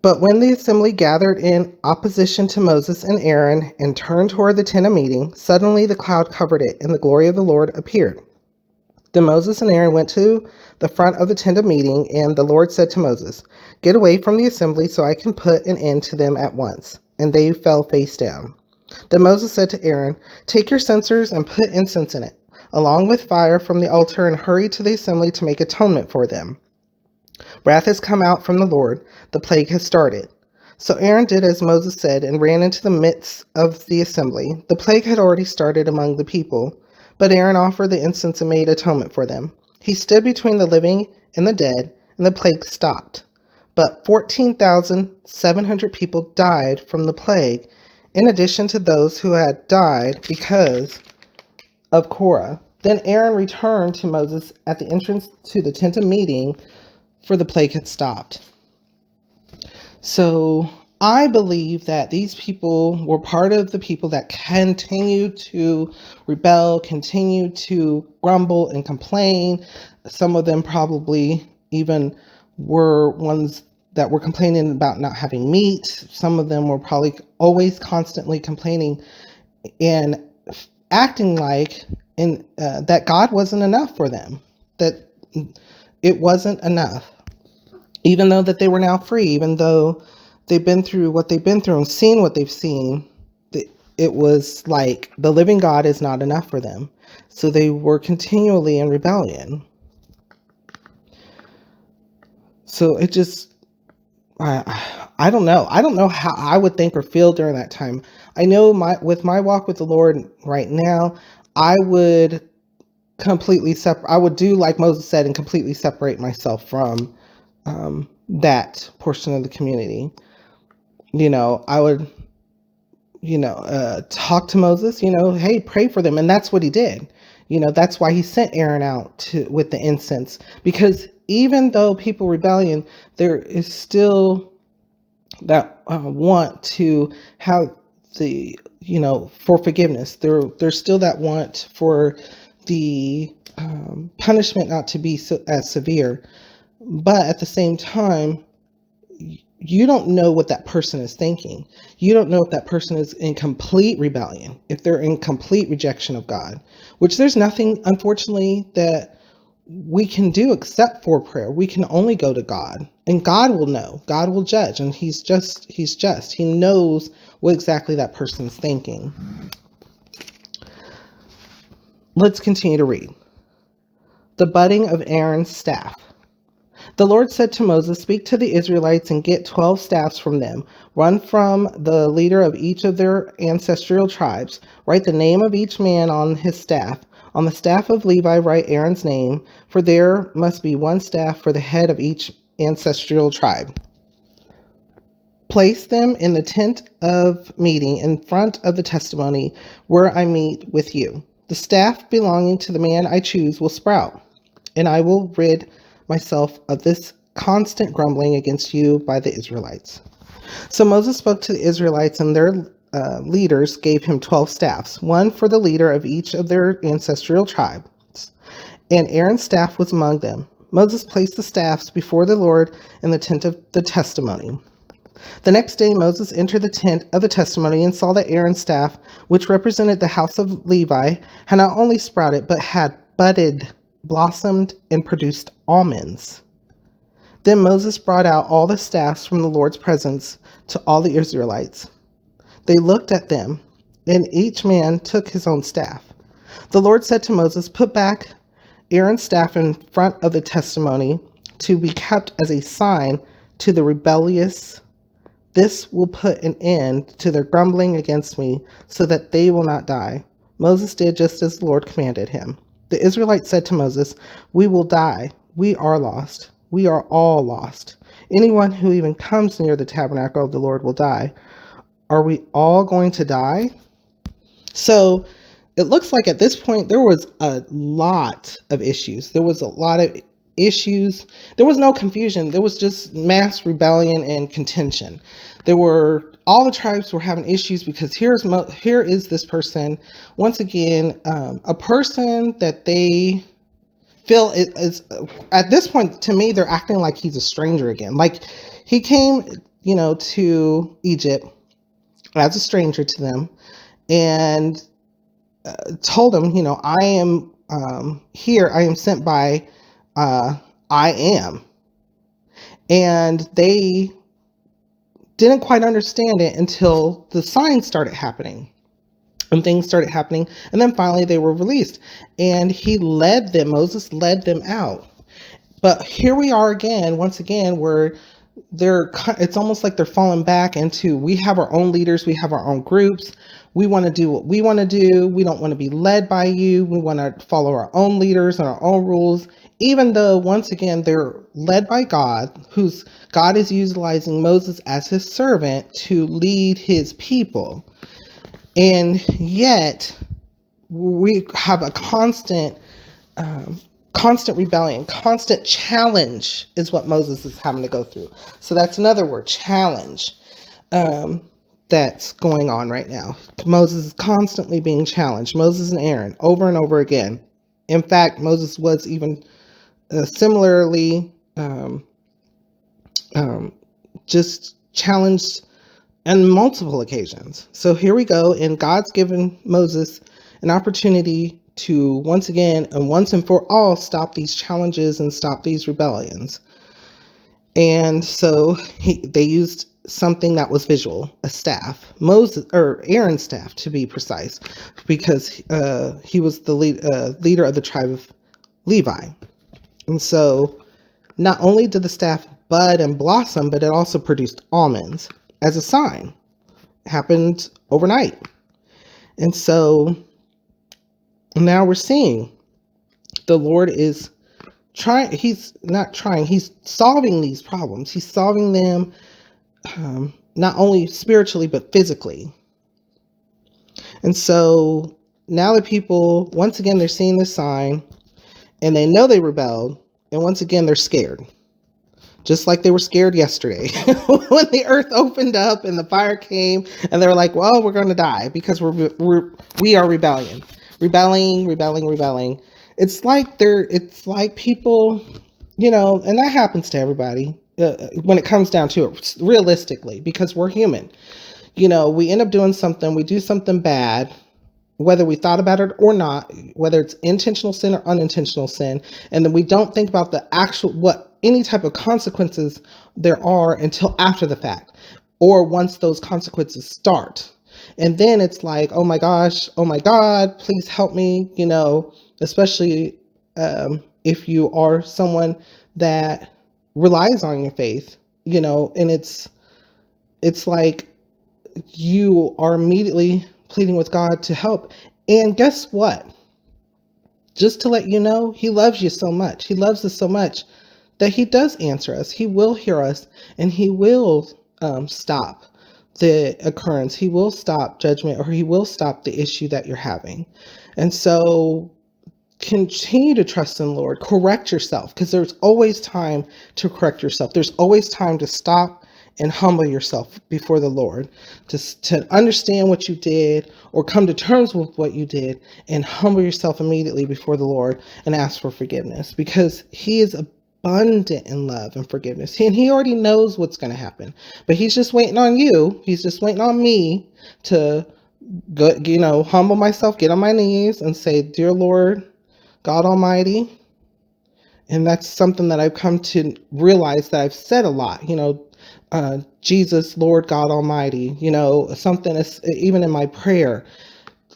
But when the assembly gathered in opposition to Moses and Aaron and turned toward the tent of meeting, suddenly the cloud covered it, and the glory of the Lord appeared. Then Moses and Aaron went to the front of the tent of meeting, and the Lord said to Moses, "Get away from the assembly so I can put an end to them at once." And they fell face down. Then Moses said to Aaron, "Take your censers and put incense in it, along with fire from the altar, and hurry to the assembly to make atonement for them. Wrath has come out from the Lord. The plague has started." So Aaron did as Moses said and ran into the midst of the assembly. The plague had already started among the people, but Aaron offered the incense and made atonement for them. He stood between the living and the dead, and the plague stopped. But 14,700 people died from the plague, in addition to those who had died because of Korah. Then Aaron returned to Moses at the entrance to the tent of meeting, for the plague had stopped. So I believe that these people were part of the people that continued to rebel, continued to grumble and complain. Some of them probably even were ones that were complaining about not having meat. Some of them were probably always constantly complaining and acting like that God wasn't enough for them, that it wasn't enough. Even though that they were now free, even though they've been through what they've been through and seen what they've seen, it was like the living God is not enough for them. So they were continually in rebellion. So it just, I don't know. I don't know how I would think or feel during that time. I know with my walk with the Lord right now, I would completely I would do like Moses said and completely separate myself from that portion of the community. I would, talk to Moses, hey, pray for them. And that's what he did. That's why he sent Aaron out with the incense, because even though people rebellion, there is still that want to have the, for forgiveness. There's still that want for the punishment not to be as severe. But at the same time, you don't know what that person is thinking. You don't know if that person is in complete rebellion, if they're in complete rejection of God, which there's nothing, unfortunately, that we can do except for prayer. We can only go to God, and God will know. God will judge, and He's just. He knows what exactly that person's thinking. Let's continue to read. The budding of Aaron's staff. The Lord said to Moses, "Speak to the Israelites and get 12 staffs from them. One from the leader of each of their ancestral tribes. Write the name of each man on his staff. On the staff of Levi, write Aaron's name, for there must be one staff for the head of each ancestral tribe. Place them in the tent of meeting in front of the testimony where I meet with you. The staff belonging to the man I choose will sprout, and I will rid myself of this constant grumbling against you by the Israelites." So Moses spoke to the Israelites, and their leaders gave him 12 staffs, one for the leader of each of their ancestral tribes. And Aaron's staff was among them. Moses placed the staffs before the Lord in the tent of the testimony. The next day Moses entered the tent of the testimony and saw that Aaron's staff, which represented the house of Levi, had not only sprouted, but had budded, blossomed, and produced almonds. Then Moses brought out all the staffs from the Lord's presence to all the Israelites. They looked at them, and each man took his own staff. The Lord said to Moses, "Put back Aaron's staff in front of the testimony to be kept as a sign to the rebellious. This will put an end to their grumbling against me, so that they will not die." Moses did just as the Lord commanded him. The Israelites said to Moses, "We will die. We are lost. We are all lost. Anyone who even comes near the tabernacle of the Lord will die. Are we all going to die?" So it looks like at this point there was a lot of issues. There was a lot of issues. There was no confusion. There was just mass rebellion and contention. All the tribes were having issues because here is this person, once again, a person that they feel is at this point, to me, they're acting like he's a stranger again. Like he came to Egypt as a stranger to them, and told them, I am here. I am sent by I am. And they didn't quite understand it until the signs started happening and things started happening. And then finally they were released, and Moses led them out. But here we are again, once again, where it's almost like they're falling back into, we have our own leaders, we have our own groups, we want to do what we want to do, we don't want to be led by you, we want to follow our own leaders and our own rules, even though once again they're led by God, God is utilizing Moses as his servant to lead his people. And yet we have a constant rebellion, constant challenge is what Moses is having to go through. So that's another word, challenge, that's going on right now. Moses is constantly being challenged. Moses and Aaron, over and over again. In fact, Moses was even similarly just challenged on multiple occasions. So here we go, and God's given Moses an opportunity to once again and once and for all stop these challenges and stop these rebellions. And so they used something that was visual, a staff, Aaron's staff to be precise, because he was the leader of the tribe of Levi. And so not only did the staff bud and blossom, but it also produced almonds as a sign. It happened overnight. And so now we're seeing the Lord is he's solving these problems. He's solving them not only spiritually, but physically. And so now the people, once again, they're seeing this sign, and they know they rebelled, and once again, they're scared. Just like they were scared yesterday when the earth opened up and the fire came, and they were like, well, we're going to die because we are rebelling. It's like people, and that happens to everybody when it comes down to it, realistically, because we're human. We end up doing something, we do something bad, whether we thought about it or not, whether it's intentional sin or unintentional sin, and then we don't think about the any type of consequences there are until after the fact, or once those consequences start. And then it's like, oh my gosh, oh my God, please help me, especially if you are someone that relies on your faith, and it's like you are immediately pleading with God to help. And guess what? Just to let you know, he loves you so much. He loves us so much that he does answer us. He will hear us, and he will stop the occurrence. He will stop judgment, or he will stop the issue that you're having. And so continue to trust in the Lord. Correct yourself, because there's always time to correct yourself. There's always time to stop and humble yourself before the Lord, to understand what you did or come to terms with what you did, and humble yourself immediately before the Lord and ask for forgiveness, because he is abundant in love and forgiveness. And he already knows what's going to happen, but he's just waiting on you. He's just waiting on me to go, humble myself, get on my knees and say, dear Lord, God Almighty. And that's something that I've come to realize that I've said a lot, Jesus, Lord God Almighty, something is, even in my prayer,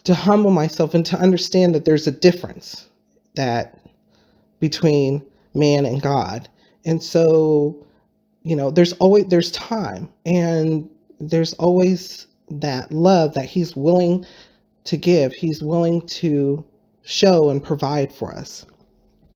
to humble myself and to understand that there's a difference between man and God. And so, there's time, and there's always that love that he's willing to give. He's willing to show and provide for us.